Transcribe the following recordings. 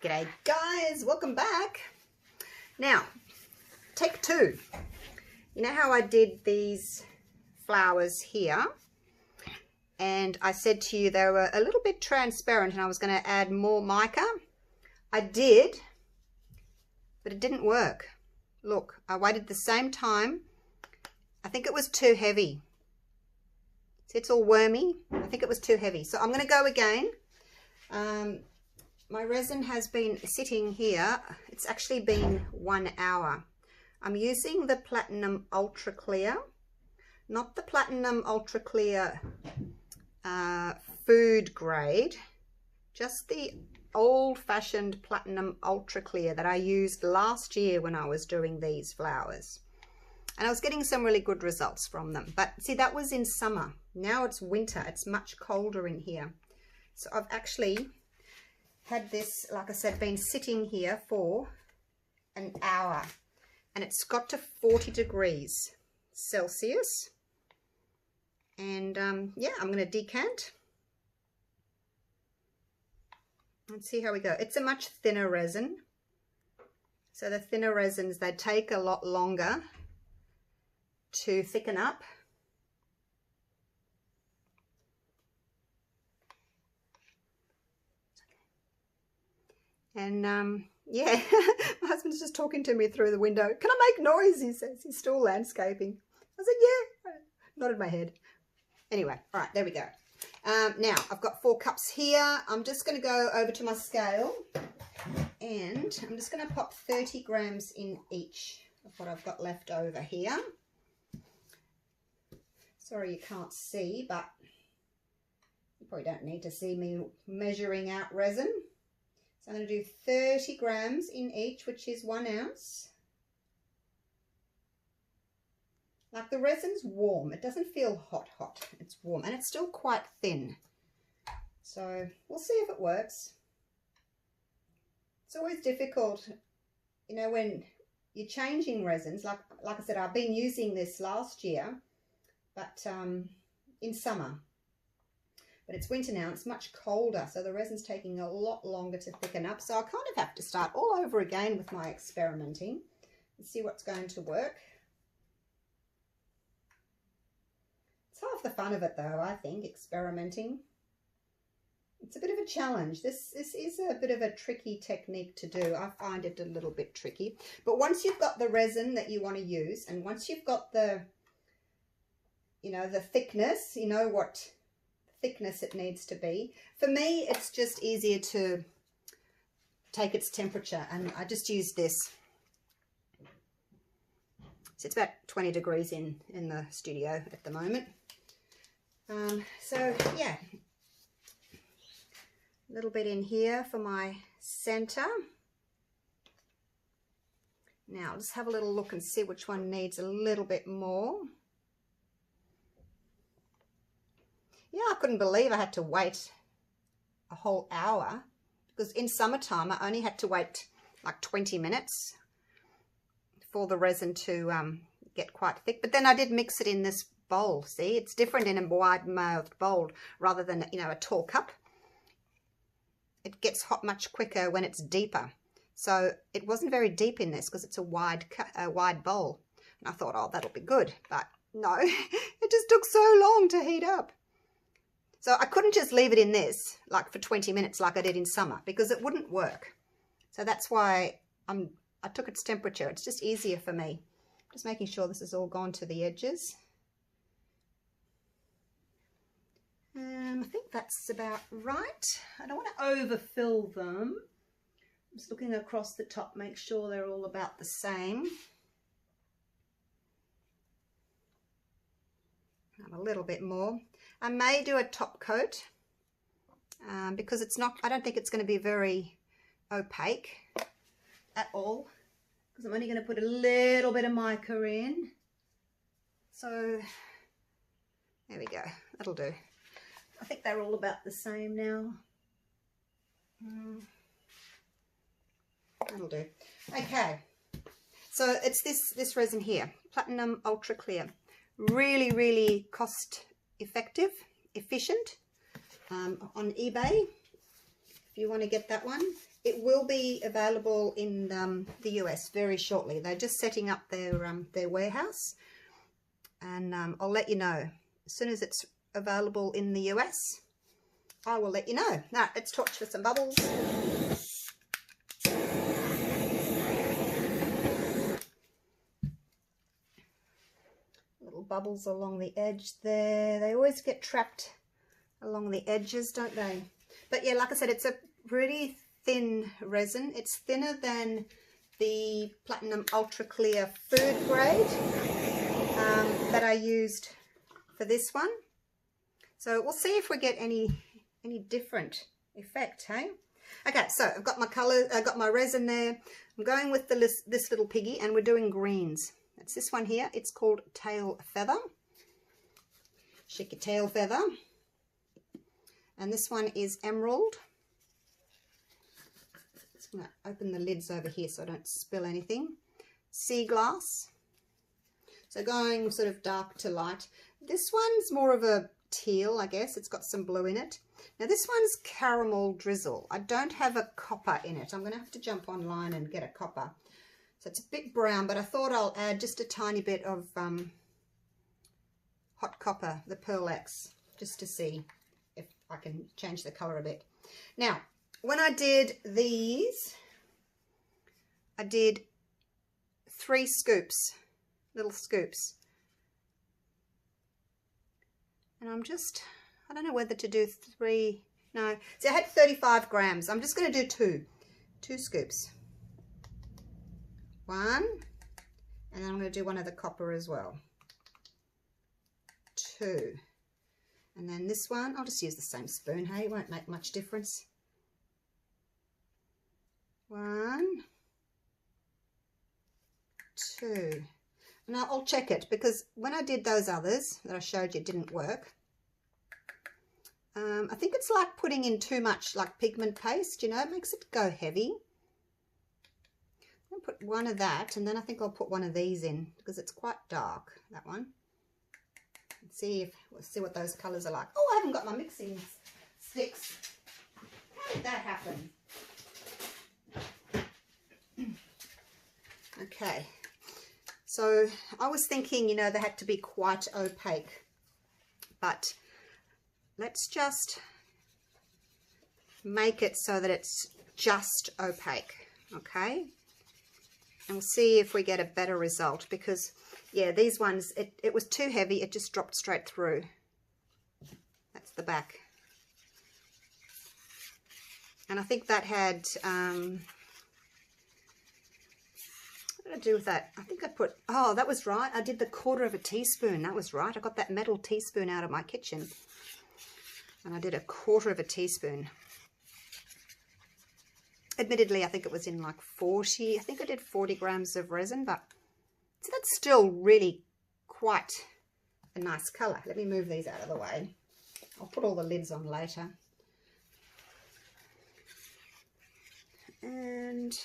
G'day guys, welcome back. Now, take two. You know how I did these flowers here? And I said to you they were a little bit transparent and I was going to add more mica. I did, but it didn't work. Look, I waited the same time. I think it was too heavy. See, it's all wormy. I think it was too heavy. So I'm going to go again. My resin has been sitting here. It's actually been 1 hour. I'm using the Platinum Ultra Clear, not the Platinum Ultra Clear food grade, just the old-fashioned Platinum Ultra Clear that I used last year when I was doing these flowers. And I was getting some really good results from them. But see, that was in summer. Now it's winter. It's much colder in here. So I've actually had this, like I said, been sitting here for an hour. And it's got to 40 degrees Celsius. And yeah, I'm going to decant. Let's see how we go. It's a much thinner resin. So the thinner resins, they take a lot longer to thicken up. And yeah, my husband's just talking to me through the window. Can I make noise? He says. He's still landscaping. I said, yeah. Nodded my head. Anyway, all right, there we go. Now, I've got 4 cups here. I'm just going to go over to my scale. And I'm just going to pop 30 grams in each of what I've got left over here. Sorry you can't see, but you probably don't need to see me measuring out resin. So I'm going to do 30 grams in each, which is 1 ounce. Like the resin's warm. It doesn't feel hot. It's warm and it's still quite thin. So we'll see if it works. It's always difficult, you know, when you're changing resins. Like I said, I've been using this last year, but in summer. But it's winter now, it's much colder, so the resin's taking a lot longer to thicken up. So I kind of have to start all over again with my experimenting and see what's going to work. It's half the fun of it though, I think, experimenting. It's a bit of a challenge. This is a bit of a tricky technique to do. I find it a little bit tricky. But once you've got the resin that you want to use, and once you've got the, you know, the thickness, you know what thickness it needs to be. For me, it's just easier to take its temperature, and I just use this. So it's about 20 degrees in the studio at the moment. So yeah, a little bit in here for my center. Now I'll just have a little look and see which one needs a little bit more. Yeah, I couldn't believe I had to wait a whole hour, because in summertime I only had to wait like 20 minutes for the resin to get quite thick. But then I did mix it in this bowl. See, it's different in a wide-mouthed bowl rather than, you know, a tall cup. It gets hot much quicker when it's deeper. So it wasn't very deep in this because it's a wide bowl. And I thought, oh, that'll be good. But no, it just took so long to heat up. So I couldn't just leave it in this like for 20 minutes like I did in summer, because it wouldn't work. So that's why I took its temperature. It's just easier for me. Just making sure this is all gone to the edges. I think that's about right. I don't want to overfill them. I'm just looking across the top, make sure they're all about the same. A little bit more. I may do a top coat because it's not, I don't think it's going to be very opaque at all, because I'm only going to put a little bit of mica in. So there we go, that'll do. I think they're all about the same now. That'll do. Okay, so it's this resin here, Platinum Ultra Clear. Really cost effective, efficient. On eBay if you want to get that one. It will be available in the US very shortly. They're just setting up their warehouse, and I'll let you know as soon as it's available in the US. I will let you know. Now let's torch for some bubbles. Little bubbles along the edge there. They always get trapped along the edges, don't they? But yeah, like I said, it's a pretty thin resin. It's thinner than the Platinum Ultra Clear food grade that I used for this one. So we'll see if we get any different effect, hey? Okay, so I've got my color, I've got my resin there. I'm going with this little piggy, and we're doing greens. That's this one here. It's called Tail Feather. Shake your tail feather. And this one is Emerald. Just going to open the lids over here so I don't spill anything. Sea Glass. So going sort of dark to light. This one's more of a teal, I guess. It's got some blue in it. Now this one's Caramel Drizzle. I don't have a copper in it. I'm going to have to jump online and get a copper. So it's a bit brown, but I thought I'll add just a tiny bit of hot copper, the Pearl X, just to see if I can change the colour a bit. Now, when I did these, I did 3 scoops, little scoops. And I'm just, I don't know whether to do 3, no. See, I had 35 grams. I'm just going to do 2 scoops. 1, and then I'm going to do one of the copper as well. 2, and then this one, I'll just use the same spoon, hey, it won't make much difference. 1, 2, and I'll check it, because when I did those others that I showed you didn't work. I think it's like putting in too much like pigment paste, you know, it makes it go heavy. I'll put one of that, and then I think I'll put one of these in because it's quite dark, that one. Let's see what those colours are like. Oh, I haven't got my mixing sticks. How did that happen? Okay, so I was thinking, you know, they had to be quite opaque, but let's just make it so that it's just opaque, okay? And we'll see if we get a better result, because yeah, these ones, it was too heavy, it just dropped straight through. That's the back. And I think that had, what did I do with that? I think I put, oh, that was right. I did the 1/4 teaspoon. That was right. I got that metal teaspoon out of my kitchen. And I did a 1/4 teaspoon. Admittedly, I think it was in like 40, I think I did 40 grams of resin, but so that's still really quite a nice colour. Let me move these out of the way. I'll put all the lids on later. And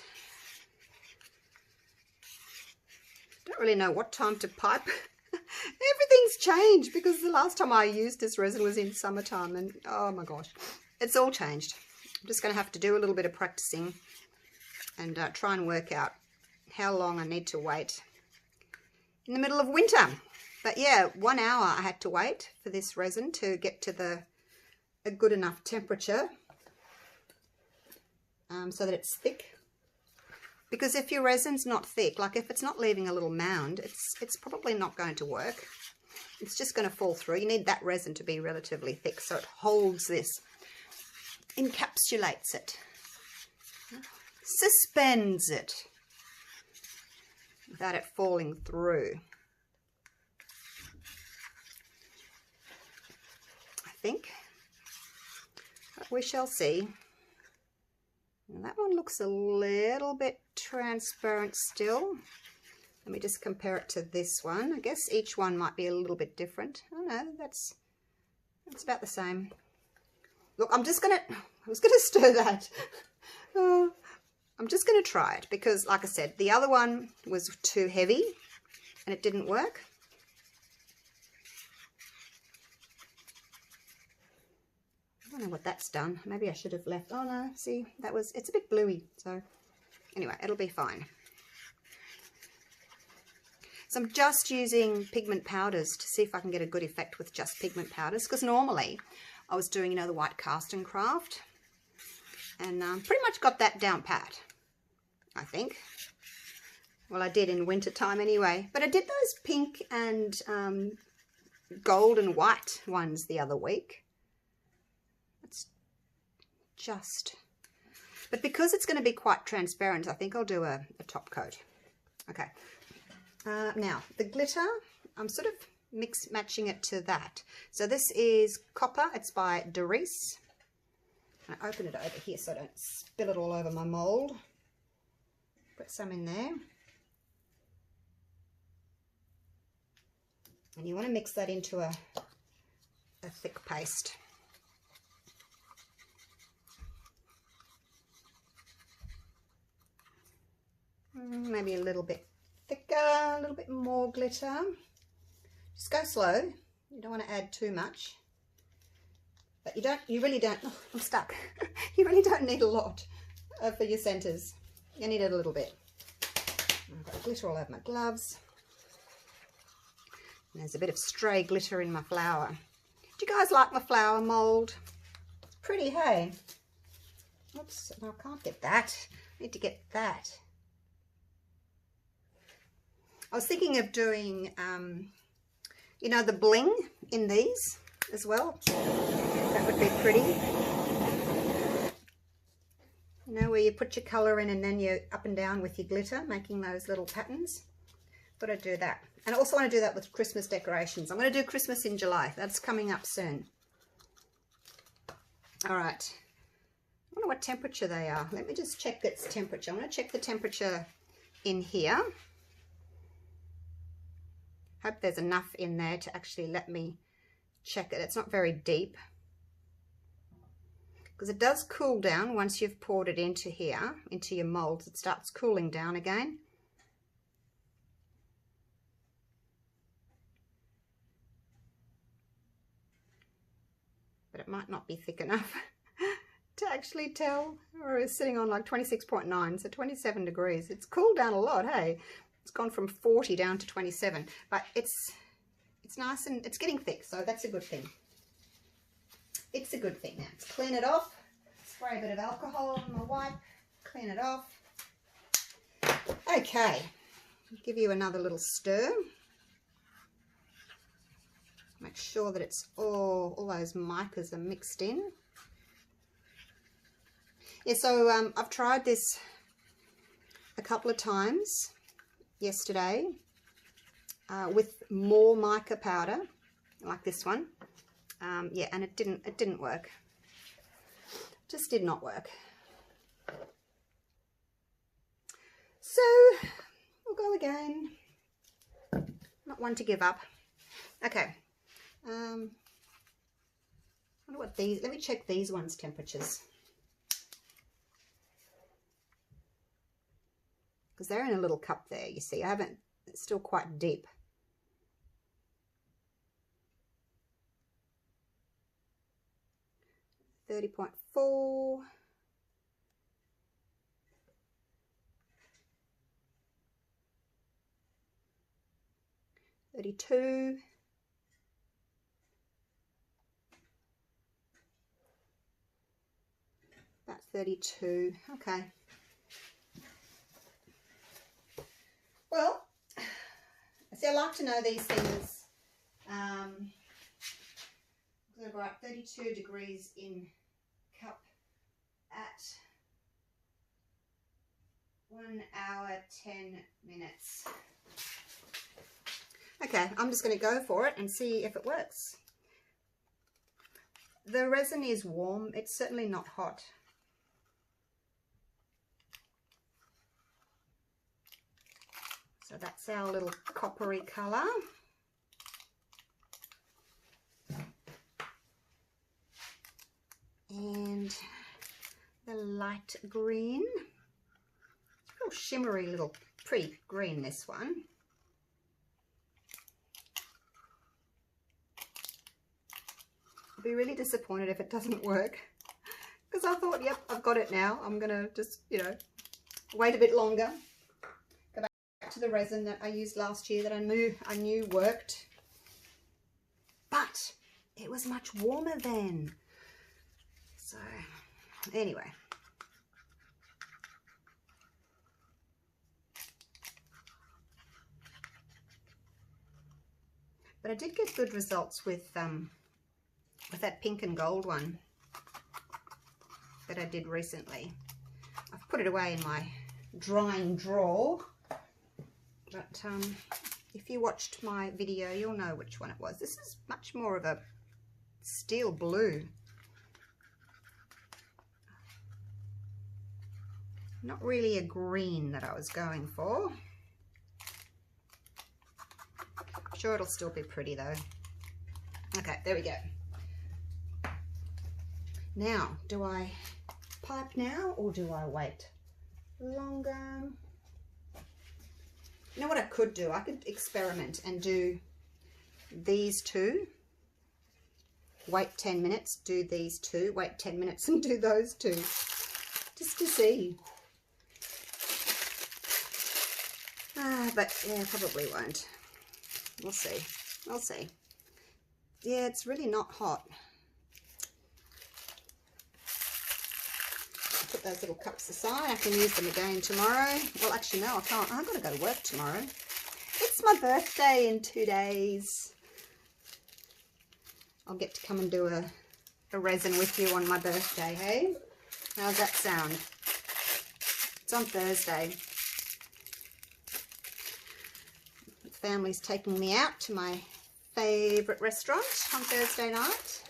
don't really know what time to pipe. Everything's changed because the last time I used this resin was in summertime, and oh my gosh, it's all changed. I'm just going to have to do a little bit of practicing and try and work out how long I need to wait in the middle of winter. But yeah, 1 hour I had to wait for this resin to get to a good enough temperature so that it's thick. Because if your resin's not thick, like if it's not leaving a little mound, it's probably not going to work. It's just going to fall through. You need that resin to be relatively thick so it holds this, encapsulates it, suspends it without it falling through. I think. But we shall see. And that one looks a little bit transparent still. Let me just compare it to this one. I guess each one might be a little bit different. Oh no, that's about the same. Look, I was gonna stir that. I'm just gonna try it because, like I said, the other one was too heavy and it didn't work. don't know what that's done. Maybe I should have left. Oh no, see, it's a bit bluey. So anyway, it'll be fine. So I'm just using pigment powders to see if I can get a good effect with just pigment powders, because normally I was doing, you know, the white Castin Craft, and pretty much got that down pat, I think. Well, I did in winter time anyway, but I did those pink and gold and white ones the other week. It's just, but because it's going to be quite transparent, I think I'll do a top coat. Okay. Now, the glitter, I'm sort of matching it to that. So this is Copper. It's by Resin. I open it over here so I don't spill it all over my mould. Put some in there. And you want to mix that into a thick paste. Maybe a little bit thicker, a little bit more glitter. Just go slow. You don't want to add too much. But you really don't, oh, I'm stuck. You really don't need a lot for your centres. You need it a little bit. I've got glitter all over my gloves. And there's a bit of stray glitter in my flower. Do you guys like my flower mould? It's pretty, hey? Oops, no, I can't get that. I need to get that. I was thinking of doing, you know, the bling in these as well. That would be pretty. You know, where you put your colour in and then you're up and down with your glitter, making those little patterns. Thought I'd do that. And I also want to do that with Christmas decorations. I'm going to do Christmas in July. That's coming up soon. All right. I wonder what temperature they are. Let me just check its temperature. I'm going to check the temperature in here. Hope there's enough in there to actually let me check it. It's not very deep, because it does cool down once you've poured it into here, into your molds. It starts cooling down again. But it might not be thick enough to actually tell. Or it's sitting on like 26.9, so 27 degrees. It's cooled down a lot, hey? It's gone from 40 down to 27, but it's nice and it's getting thick, so that's a good thing. It's a good thing. Now, let's clean it off. Spray a bit of alcohol on my wipe. Clean it off. Okay. Give you another little stir. Make sure that it's all those micas are mixed in. Yeah, so I've tried this a couple of times yesterday with more mica powder, like this one. Yeah, and it didn't work. Just did not work. So we'll go again. Not one to give up. Okay. I wonder what these. Let me check these ones' temperatures, because they're in a little cup there. You see, I haven't. It's still quite deep. .4. .32. About 32. Okay. Well, see, I like to know these things. I'm going to go up 32 degrees in cup at 1 hour 10 minutes. Okay, I'm just going to go for it and see if it works. The resin is warm. It's certainly not hot. So that's our little coppery colour. And the light green. It's a real shimmery little pretty green, this one. I'll be really disappointed if it doesn't work, because I thought, yep, I've got it now. I'm going to just, you know, wait a bit longer. Go back to the resin that I used last year that I knew worked. But it was much warmer then. So, anyway. But I did get good results with that pink and gold one that I did recently. I've put it away in my drying drawer, but if you watched my video, you'll know which one it was. This is much more of a steel blue. Not really a green that I was going for. Sure, it'll still be pretty though. Okay, there we go. Now, do I pipe now or do I wait longer? You know what I could do? I could experiment and do these two, wait 10 minutes, do these two, wait 10 minutes and do those two, just to see. But yeah, probably won't. We'll see. I'll see. Yeah, it's really not hot. Put those little cups aside. I can use them again tomorrow. Well, actually, no, I can't. I've got to go to work tomorrow. It's my birthday in 2 days. I'll get to come and do a resin with you on my birthday, hey? How's that sound? It's on Thursday. The family's taking me out to my favourite restaurant on Thursday night.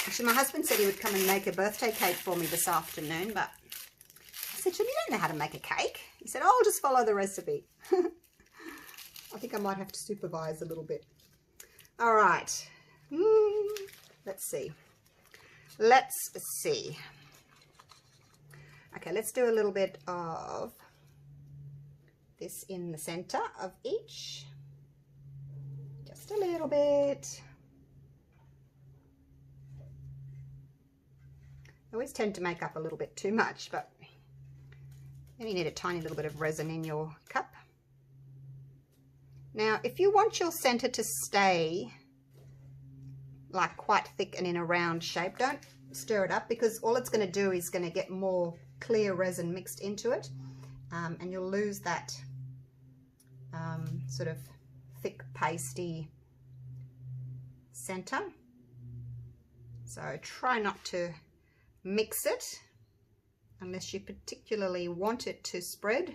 Actually, my husband said he would come and make a birthday cake for me this afternoon, but I said to him, you don't know how to make a cake. He said, oh, I'll just follow the recipe. I think I might have to supervise a little bit. All right. Let's see. Let's see. Okay, let's do a little bit of this in the center of each. Just a little bit. I always tend to make up a little bit too much, but then you need a tiny little bit of resin in your cup. Now, if you want your center to stay like quite thick and in a round shape, don't stir it up, because all it's going to do is going to get more clear resin mixed into it, and you'll lose that sort of thick pasty center. So try not to mix it unless you particularly want it to spread.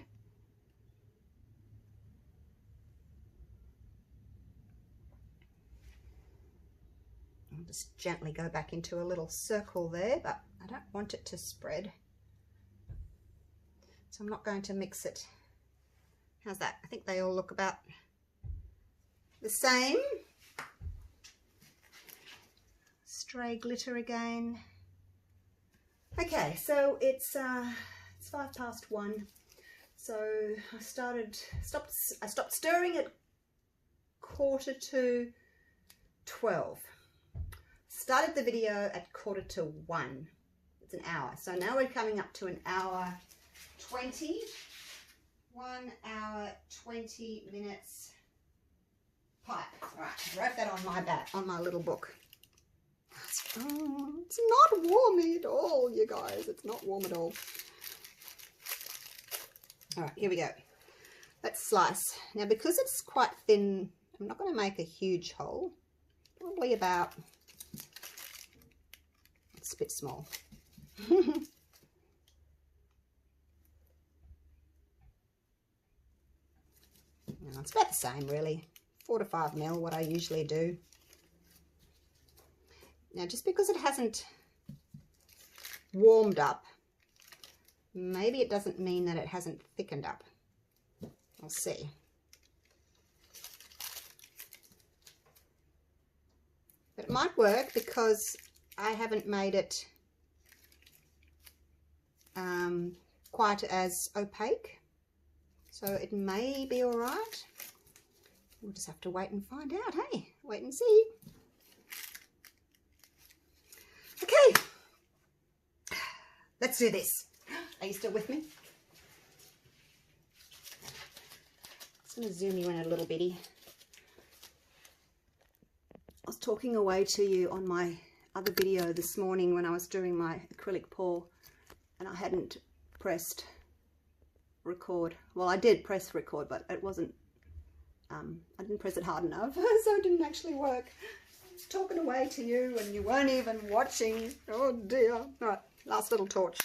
I'll just gently go back into a little circle there, but I don't want it to spread, so I'm not going to mix it. How's that? I think they all look about the same. Stray glitter again. Okay, so it's 1:05. So I stopped stirring at 12:45. Started the video at 1:45. It's an hour. So now we're coming up to an hour 20. 1 hour 20 minutes pipe. All right, I wrote that on my back, on my little book. Oh, it's not warm at all, you guys. It's not warm at all. All right, here we go. Let's slice. Now, because it's quite thin, I'm not going to make a huge hole. Probably about, it's a bit small. It's about the same, really. 4 to 5 mil, what I usually do. Now, just because it hasn't warmed up, maybe it doesn't mean that it hasn't thickened up. I'll see. But it might work because I haven't made it quite as opaque. So it may be all right. We'll just have to wait and find out, hey? Wait and see. let's do this. Are you still with me? Just going to zoom you in a little bitty. I was talking away to you on my other video this morning when I was doing my acrylic pour, and I hadn't pressed record. Well, I did press record, but it wasn't, I didn't press it hard enough, so it didn't actually work. I was talking away to you and you weren't even watching. Oh dear. All right, last little torch.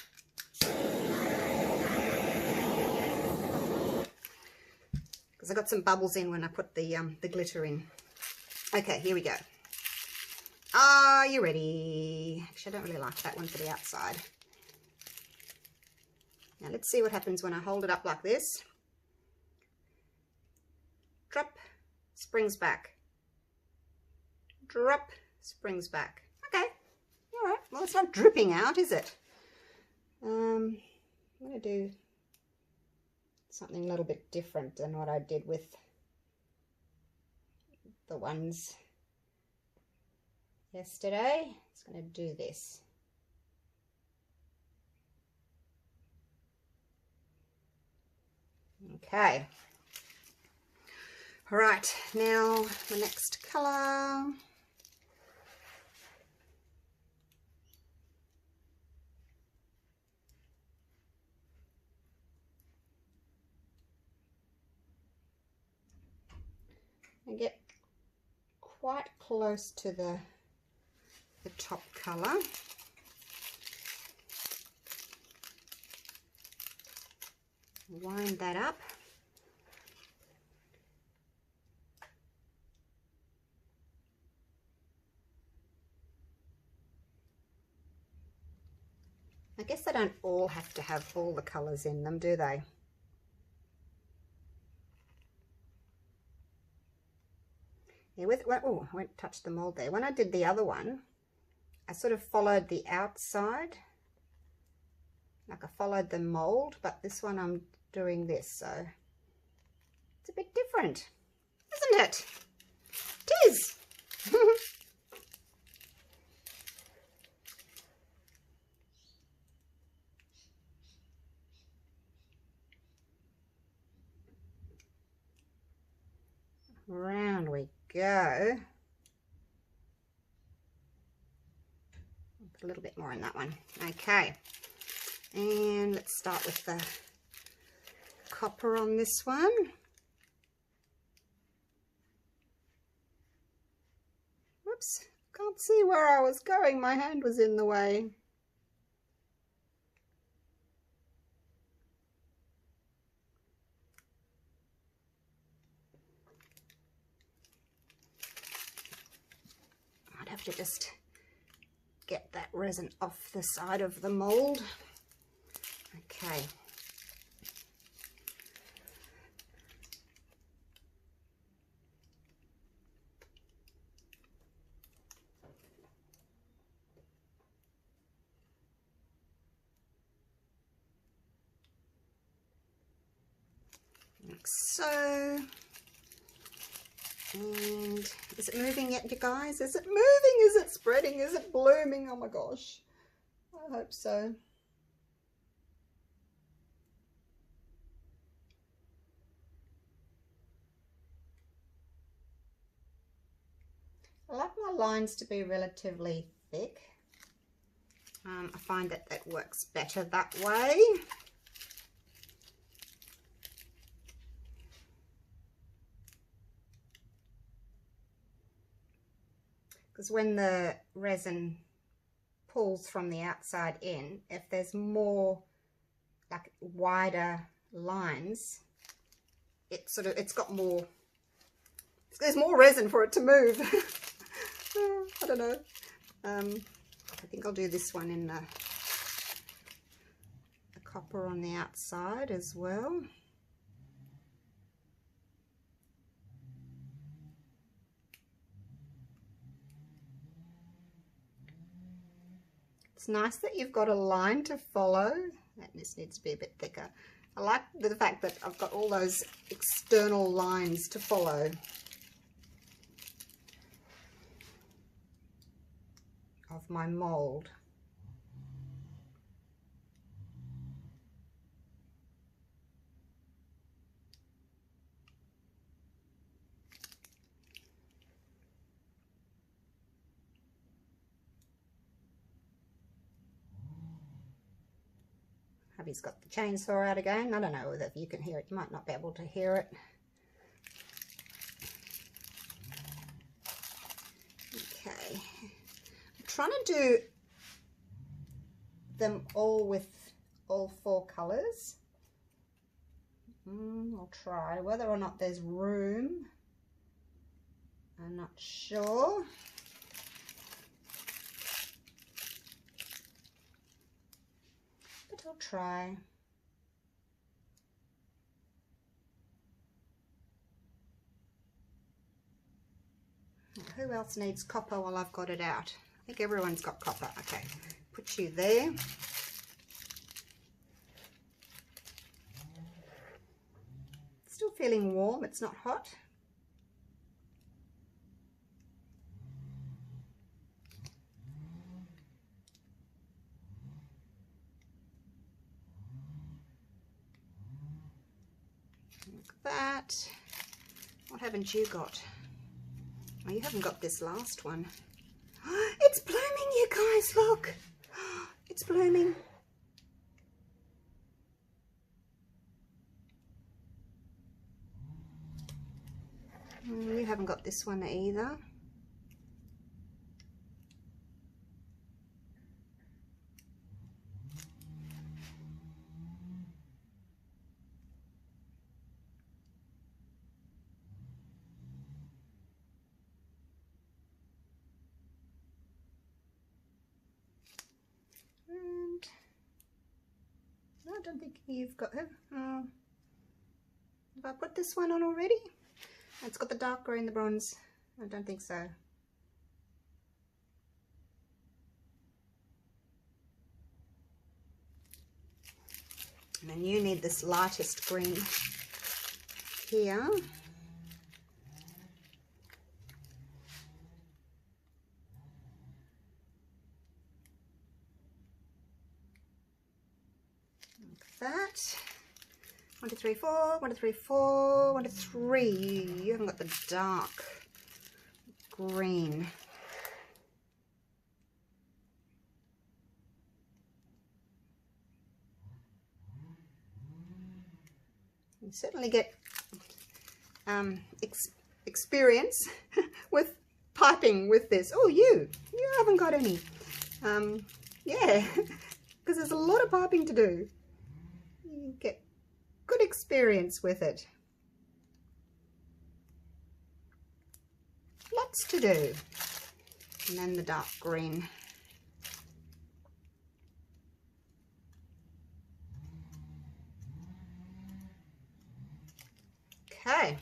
Because I got some bubbles in when I put the glitter in. Okay, here we go. Are you ready? Actually, I don't really like that one for the outside. Now let's see what happens when I hold it up like this. Drop, springs back. Drop, springs back. Okay, all right. Well, it's not dripping out, is it? I'm going to do something a little bit different than what I did with the ones yesterday. It's going to do this. Okay. All right, now the next colour. I get quite close to the top colour. Wind that up. I guess they don't all have to have all the colours in them, do they? Yeah, oh, I won't touch the mould there. When I did the other one, I sort of followed the outside, like I followed the mould, but this one I'm doing this, so it's a bit different, isn't it? It is. Round we go. Put a little bit more in that one. Okay, and let's start with the copper on this one. Whoops, can't see where I was going. My hand was in the way. I'd have to just get that resin off the side of the mold. Okay. Like so. And is it moving yet, you guys? Is it moving? Is it spreading? Is it blooming? Oh my gosh. I hope so. I like my lines to be relatively thick. I find that that works better that way. Because when the resin pulls from the outside in, if there's more like wider lines, it's got more, there's more resin for it to move. I don't know. I think I'll do this one in the copper on the outside as well. It's nice that you've got a line to follow. This needs to be a bit thicker. I like the fact that I've got all those external lines to follow. Of my mold. Hubby's got the chainsaw out again. I don't know whether you can hear it. You might not be able to hear it. Okay. I'm trying to do them all with all 4 colours. I'll try. Whether or not there's room, I'm not sure. But I'll try. Who else needs copper while I've got it out? I think everyone's got copper. Okay, put you there. Still feeling warm, it's not hot. Look at that. What haven't you got? Oh, you haven't got this last one. It's blooming, you guys, look. It's blooming. You haven't got this one either. And no, I don't think you've got it. Have I put this one on already? It's got the dark green, the bronze. I don't think so. And then you need this lightest green here. Like that. 1, 2, 3, 4, 1, 2, 3, 4, 1, 2, 3. You haven't got the dark green. You certainly get experience with piping with this. Oh, you haven't got any. Yeah, because there's a lot of piping to do. You get good experience with it. Lots to do. And then the dark green. Okay.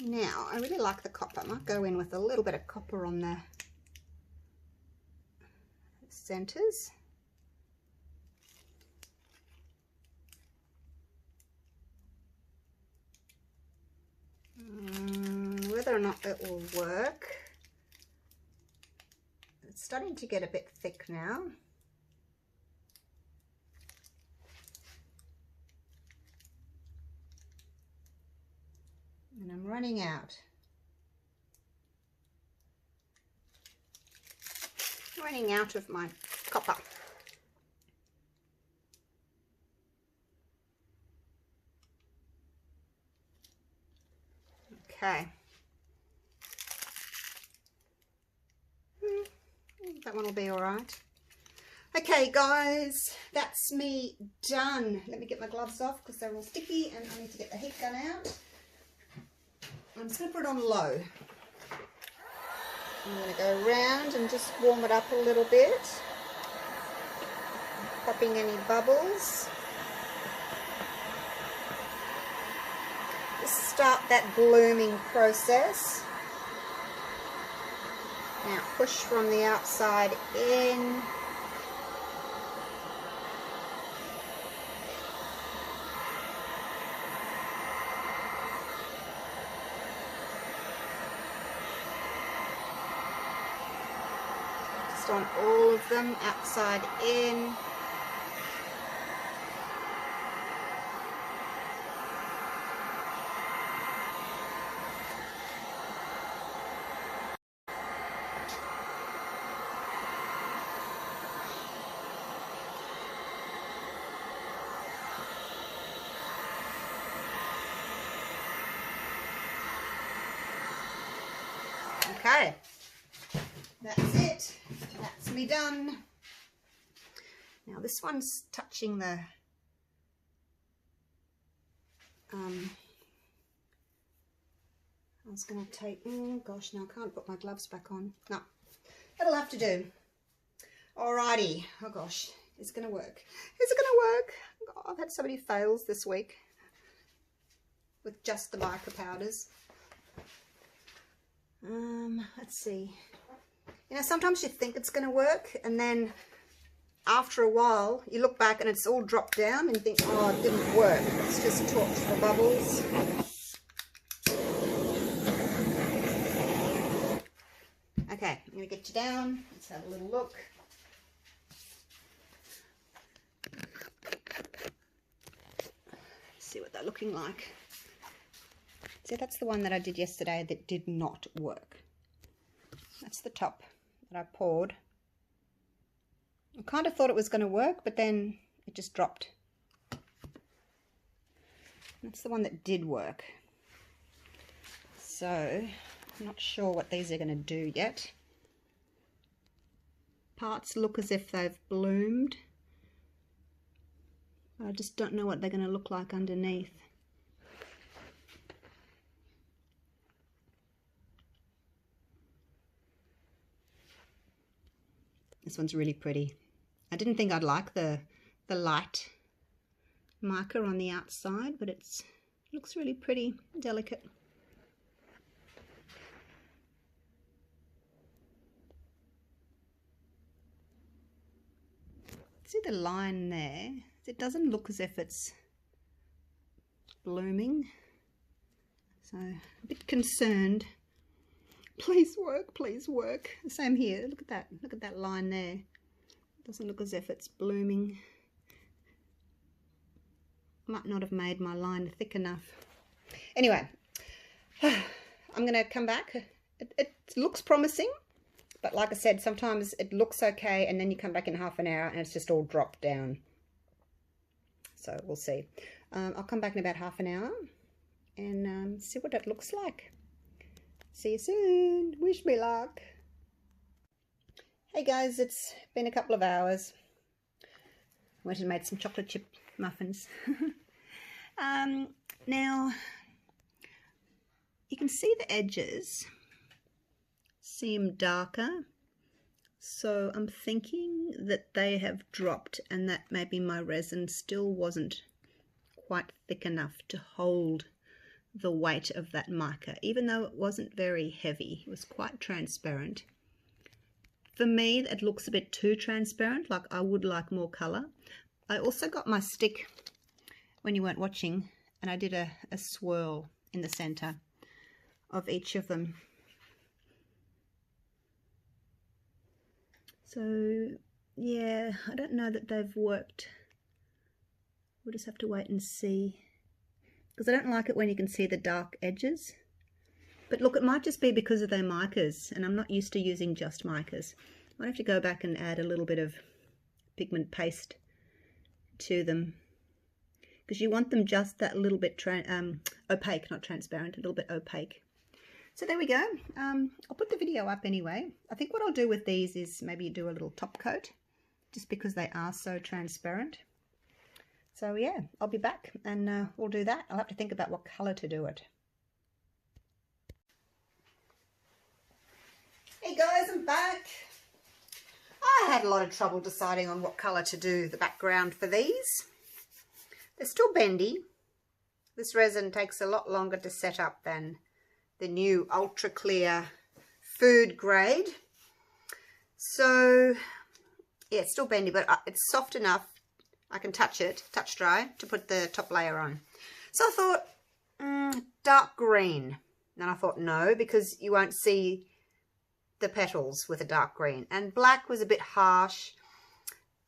Now, I really like the copper. I might go in with a little bit of copper on the centers. Whether or not it will work. It's starting to get a bit thick now. And I'm running out. Running out of my copper. Okay. That one will be all right. Okay, guys, that's me done. Let me get my gloves off because they're all sticky and I need to get the heat gun out. I'm just going to put it on low. I'm going to go around and just warm it up a little bit. Popping any bubbles. Just start that blooming process. Now push from the outside in. Just on all of them, outside in. Okay, that's it. That's me done. Now this one's touching the I was going to take, oh gosh, now I can't put my gloves back on. No, that'll have to do. Alrighty, oh gosh, it's going to work. Is it going to work? Oh, I've had so many fails this week with just the mica powders. Let's see. You know, sometimes you think it's going to work, and then after a while you look back and it's all dropped down and you think, oh, it didn't work. Let's just torch the bubbles. Okay, I'm going to get you down. Let's have a little look. See what they're looking like. See, that's the one that I did yesterday that did not work. That's the top that I poured. I kind of thought it was going to work, but then it just dropped. That's the one that did work. So, I'm not sure what these are going to do yet. Parts look as if they've bloomed. I just don't know what they're going to look like underneath. This one's really pretty. I didn't think I'd like the light mica on the outside, but it looks really pretty, delicate. See the line there? It doesn't look as if it's blooming, so a bit concerned. Please work, please work. Same here. Look at that line there. It doesn't look as if it's blooming. Might not have made my line thick enough. Anyway, I'm going to come back. It looks promising, but like I said, sometimes it looks okay and then you come back in half an hour and it's just all dropped down. So we'll see. I'll come back in about half an hour and see what it looks like. See you soon. Wish me luck. Hey guys, it's been a couple of hours. Went and made some chocolate chip muffins. Now, you can see the edges seem darker. So I'm thinking that they have dropped and that maybe my resin still wasn't quite thick enough to hold the weight of that mica, even though it wasn't very heavy. It was quite transparent. For me, it looks a bit too transparent, like I would like more colour. I also got my stick when you weren't watching, and I did a swirl in the centre of each of them. So, yeah, I don't know that they've worked. We'll just have to wait and see. Because I don't like it when you can see the dark edges. But look, it might just be because of their micas, and I'm not used to using just micas. I might have to go back and add a little bit of pigment paste to them. Because you want them just that little bit opaque, not transparent, a little bit opaque. So there we go. I'll put the video up anyway. I think what I'll do with these is maybe do a little top coat, just because they are so transparent. So yeah, I'll be back and we'll do that. I'll have to think about what colour to do it. Hey guys, I'm back. I had a lot of trouble deciding on what colour to do the background for these. They're still bendy. This resin takes a lot longer to set up than the new ultra clear food grade. So yeah, it's still bendy, but it's soft enough. I can touch dry to put the top layer on. So I thought dark green. And I thought no, because you won't see the petals with a dark green. And black was a bit harsh.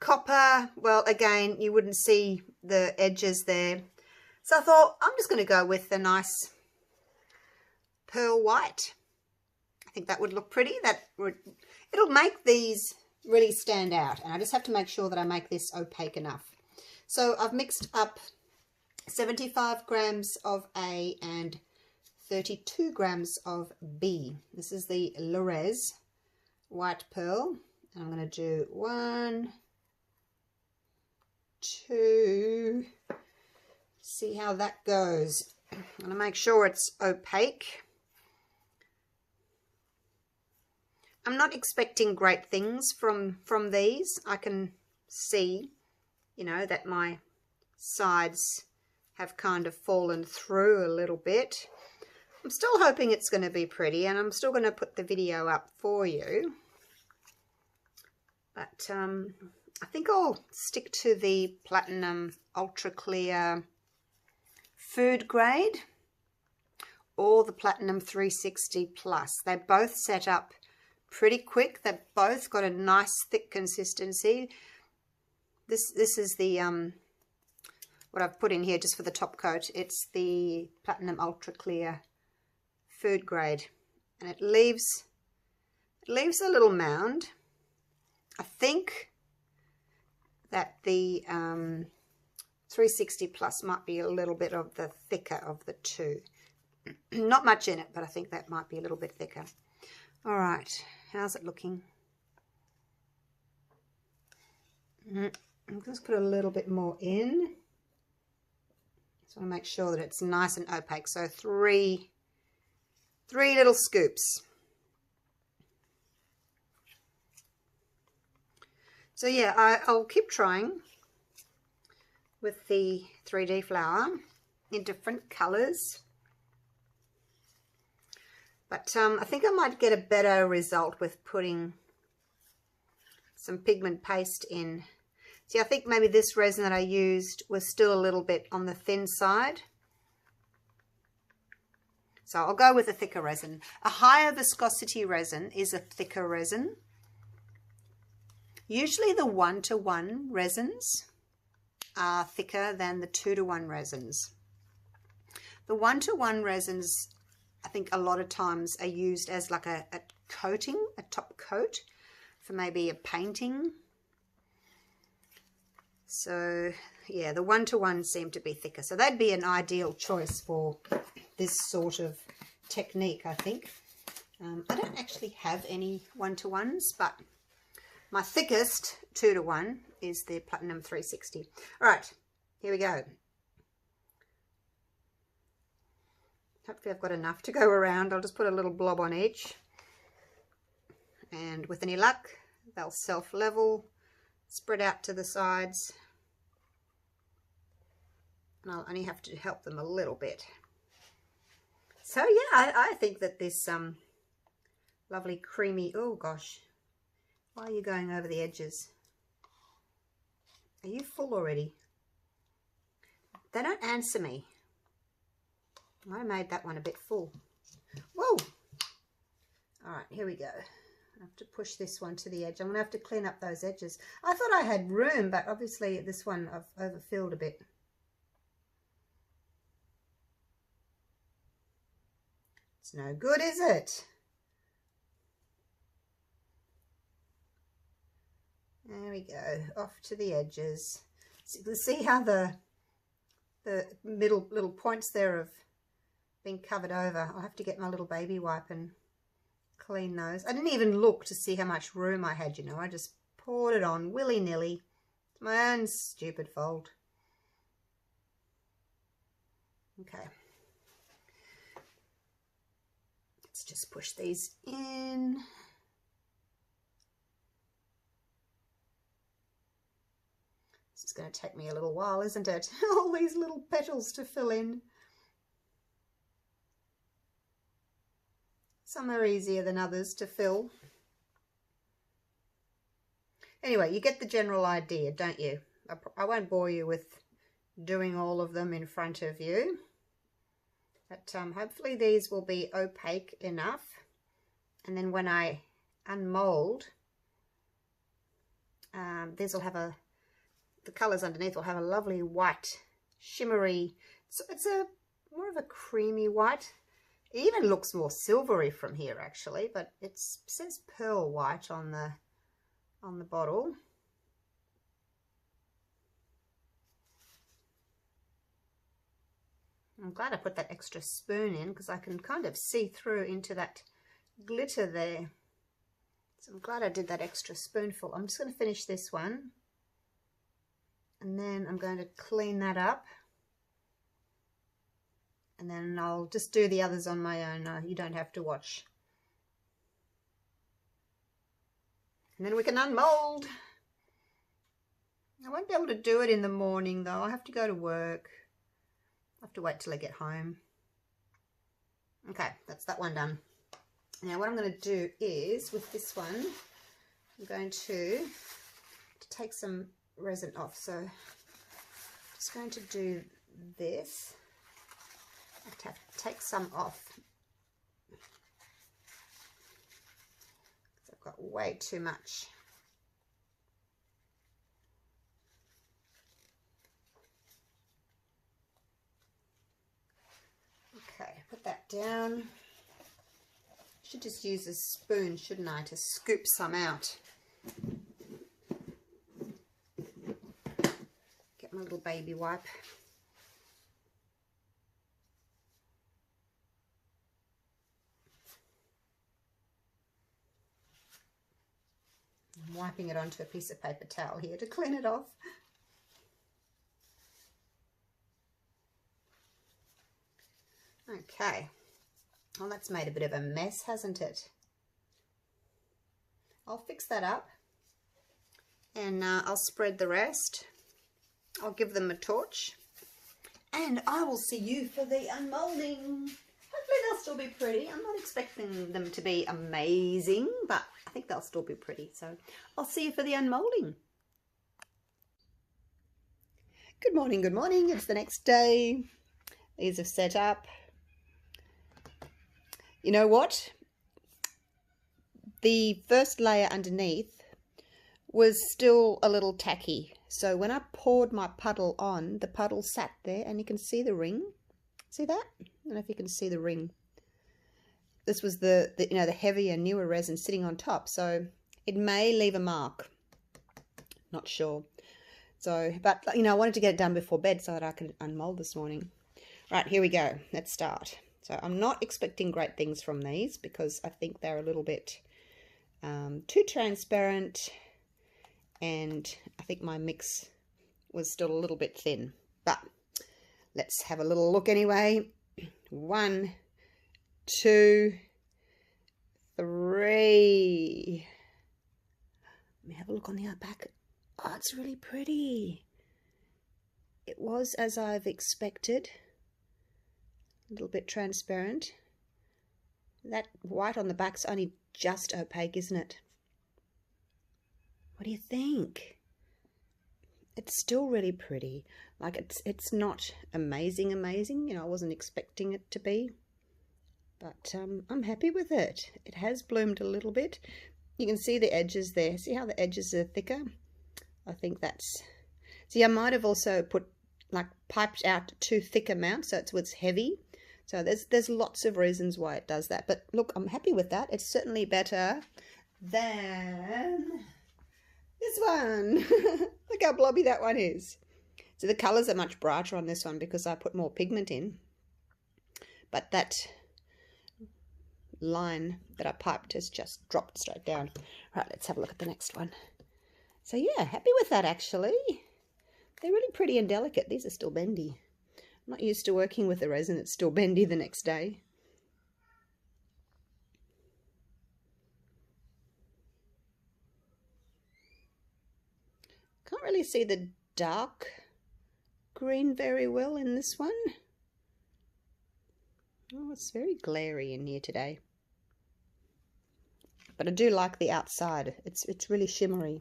Copper, well, again, you wouldn't see the edges there. So I thought I'm just going to go with the nice pearl white. I think that would look pretty. It'll make these really stand out. And I just have to make sure that I make this opaque enough. So I've mixed up 75 grams of A and 32 grams of B. This is the Resin white pearl. And I'm going to do 1, 2, see how that goes. I'm going to make sure it's opaque. I'm not expecting great things from these. I can see, you know, that my sides have kind of fallen through a little bit. I'm still hoping it's going to be pretty, and I'm still going to put the video up for you. But I think I'll stick to the Platinum Ultra Clear Food Grade or the Platinum 360 Plus. They both set up pretty quick. They've both got a nice thick consistency. This is the what I've put in here just for the top coat. It's the Platinum Ultra Clear Food Grade, and it leaves a little mound. I think that the 360 Plus might be a little bit of the thicker of the two. Not much in it, but I think that might be a little bit thicker. All right, how's it looking? I'm just put a little bit more in. Just want to make sure that it's nice and opaque. So three little scoops. So yeah, I'll keep trying with the 3D flower in different colors. But I think I might get a better result with putting some pigment paste in. See, I think maybe this resin that I used was still a little bit on the thin side. So I'll go with a thicker resin. A higher viscosity resin is a thicker resin. Usually the 1-to-1 resins are thicker than the 2-to-1 resins. The 1-to-1 resins, I think a lot of times are used as like a coating, a top coat for maybe a painting. So yeah, the 1-to-1 seem to be thicker. So that'd be an ideal choice for this sort of technique, I think. I don't actually have any 1-to-1s, but my thickest 2-to-1 is the Platinum 360. All right, here we go. Hopefully I've got enough to go around. I'll just put a little blob on each. And with any luck, they'll self-level, spread out to the sides. And I'll only have to help them a little bit. So yeah, I think that this lovely creamy, oh gosh, why are you going over the edges? Are you full already? They don't answer me. I made that one a bit full. Whoa! All right, here we go. I have to push this one to the edge. I'm going to have to clean up those edges. I thought I had room, but obviously this one I've overfilled a bit. It's no good, is it? There we go, off to the edges. So you can see how the middle little points there have been covered over. I'll have to get my little baby wipe and clean those. I didn't even look to see how much room I had, you know. I just poured it on willy-nilly. It's my own stupid fault. Okay. Let's just push these in. This is going to take me a little while, isn't it? All these little petals to fill in. Some are easier than others to fill. Anyway, you get the general idea, don't you? I won't bore you with doing all of them in front of you. But hopefully these will be opaque enough. And then when I unmold, these will have the colours underneath will have a lovely white, shimmery, it's a more of a creamy white. It even looks more silvery from here actually, but it says pearl white on the bottle. I'm glad I put that extra spoon in because I can kind of see through into that glitter there. So I'm glad I did that extra spoonful. I'm just going to finish this one. And then I'm going to clean that up. And then I'll just do the others on my own. You don't have to watch. And then we can unmold. I won't be able to do it in the morning though. I'll have to go to work. I'll have to wait till I get home. Okay, that's that one done. Now what I'm going to do is, with this one, I'm going to take some resin off. So I'm just going to do this. I have to take some off. I've got way too much. Okay, put that down. Should just use a spoon, shouldn't I, to scoop some out. Get my little baby wipe. I'm wiping it onto a piece of paper towel here to clean it off. Okay, well that's made a bit of a mess, hasn't it? I'll fix that up and I'll spread the rest. I'll give them a torch and I will see you for the unmolding. Hopefully they'll still be pretty. I'm not expecting them to be amazing, but I think they'll still be pretty. So I'll see you for the unmolding. Good morning, good morning. It's the next day. These have set up. You know what? The first layer underneath was still a little tacky. So when I poured my puddle on, the puddle sat there and you can see the ring. See that? I don't know if you can see the ring. This was the heavier, newer resin sitting on top. So it may leave a mark. Not sure. So, but I wanted to get it done before bed so that I could unmold this morning. Right, here we go. Let's start. So I'm not expecting great things from these because I think they're a little bit too transparent, and I think my mix was still a little bit thin. But let's have a little look anyway. 1, 2, 3. Let me have a look on the other back. Oh, it's really pretty. It was as I've expected. A little bit transparent. That white on the back's only just opaque, isn't it? What do you think? It's still really pretty. Like it's not amazing. I wasn't expecting it to be, but I'm happy with it. It has bloomed a little bit. You can see the edges there. See how the edges are thicker? I think that's. See, I might have also put piped out too thick amount so it's heavy. So there's lots of reasons why it does that. But look, I'm happy with that. It's certainly better than this one. Look how blobby that one is. So the colours are much brighter on this one because I put more pigment in. But that line that I piped has just dropped straight down. Right, let's have a look at the next one. So yeah, happy with that actually. They're really pretty and delicate. These are still bendy. I'm not used to working with the resin. It's still bendy the next day. Can't really see the dark green very well in this one. Oh, it's very glary in here today. But I do like the outside. It's really shimmery.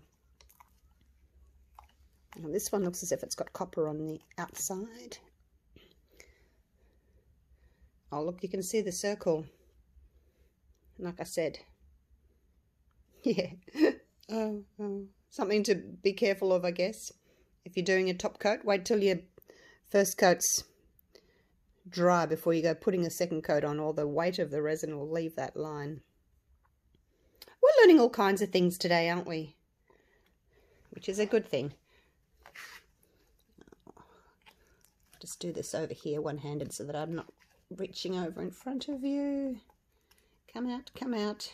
Now this one looks as if it's got copper on the outside. Oh, look, you can see the circle. Like I said. Yeah. Something to be careful of, I guess. If you're doing a top coat, wait till your first coat's dry before you go putting a second coat on, or the weight of the resin will leave that line. We're learning all kinds of things today, aren't we? Which is a good thing. just do this over here one-handed so that I'm not reaching over in front of you. Come out, come out.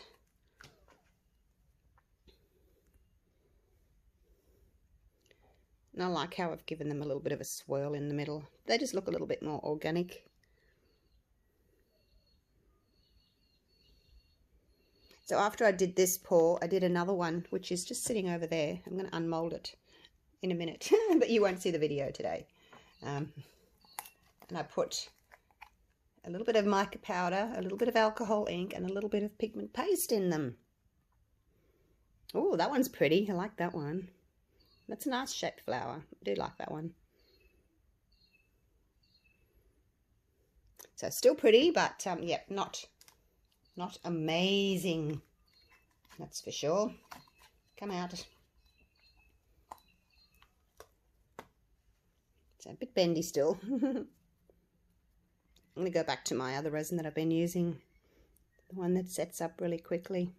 And I like how I've given them a little bit of a swirl in the middle. They just look a little bit more organic. So after I did this pour, I did another one, which is just sitting over there. I'm going to unmold it in a minute, but you won't see the video today. And I put a little bit of mica powder, a little bit of alcohol ink, and a little bit of pigment paste in them. Oh, that one's pretty. I like that one. That's a nice shaped flower. I do like that one. So still pretty, but yeah, not amazing. That's for sure. Come out. It's a bit bendy still. I'm going to go back to my other resin that I've been using. The one that sets up really quickly.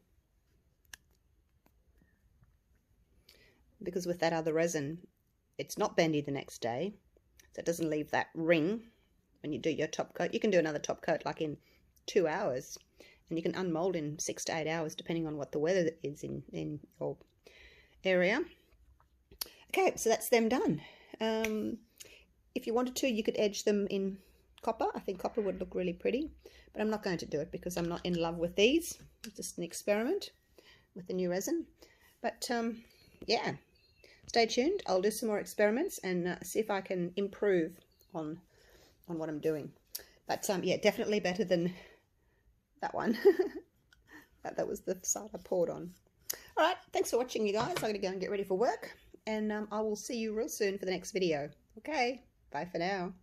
Because with that other resin, it's not bendy the next day. So it doesn't leave that ring when you do your top coat. You can do another top coat like in 2 hours. And you can unmold in 6 to 8 hours depending on what the weather is in your area. Okay, so that's them done. If you wanted to, you could edge them in copper. I think copper would look really pretty, but I'm not going to do it because I'm not in love with these. It's just an experiment with the new resin. But yeah, stay tuned. I'll do some more experiments and see if I can improve on what I'm doing. But yeah, definitely better than that one. that was the side I poured on. All right, thanks for watching, you guys. I'm going to go and get ready for work, and I will see you real soon for the next video. Okay, bye for now.